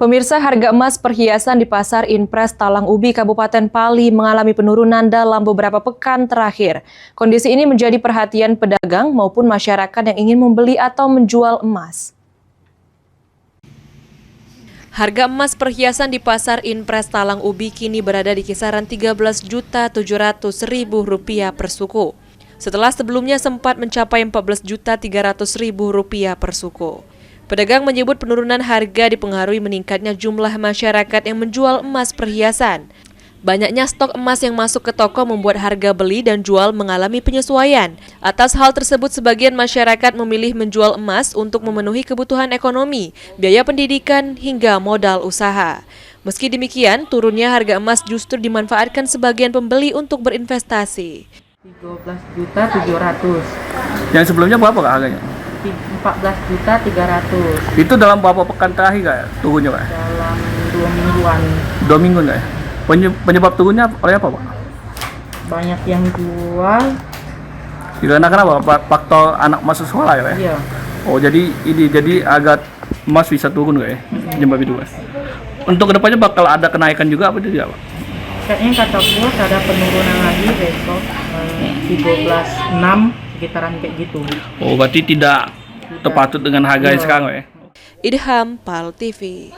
Pemirsa, harga emas perhiasan di Pasar Inpres Talang Ubi, Kabupaten Pali mengalami penurunan dalam beberapa pekan terakhir. Kondisi ini menjadi perhatian pedagang maupun masyarakat yang ingin membeli atau menjual emas. Harga emas perhiasan di Pasar Inpres Talang Ubi kini berada di kisaran Rp13.700.000 per suku. Setelah sebelumnya sempat mencapai Rp14.300.000 per suku. Pedagang menyebut penurunan harga dipengaruhi meningkatnya jumlah masyarakat yang menjual emas perhiasan. Banyaknya stok emas yang masuk ke toko membuat harga beli dan jual mengalami penyesuaian. Atas hal tersebut, sebagian masyarakat memilih menjual emas untuk memenuhi kebutuhan ekonomi, biaya pendidikan, hingga modal usaha. Meski demikian, turunnya harga emas justru dimanfaatkan sebagian pembeli untuk berinvestasi. Rp12.700.000. Yang sebelumnya berapa Kak harganya? Rp14.300.000. Itu dalam beberapa pekan terakhir Kak turunnya Kak? Dalam 2 mingguan. 2 minggu Kak? Penyebab turunnya oleh apa Pak? Banyak yang jual. Dikarenakan apa? Faktor anak masuk sekolah ya Kak? Iya. Oh jadi agar emas bisa turun Kak ya? Penyebab itu Kak? Untuk kedepannya bakal ada kenaikan juga apa tidak Pak? Kayaknya kata bos ada penurunan lagi besok 13.6 sekitaran kayak gitu. Oh berarti tidak terpatut dengan harga yang sekarang ya? Idham, PAL TV.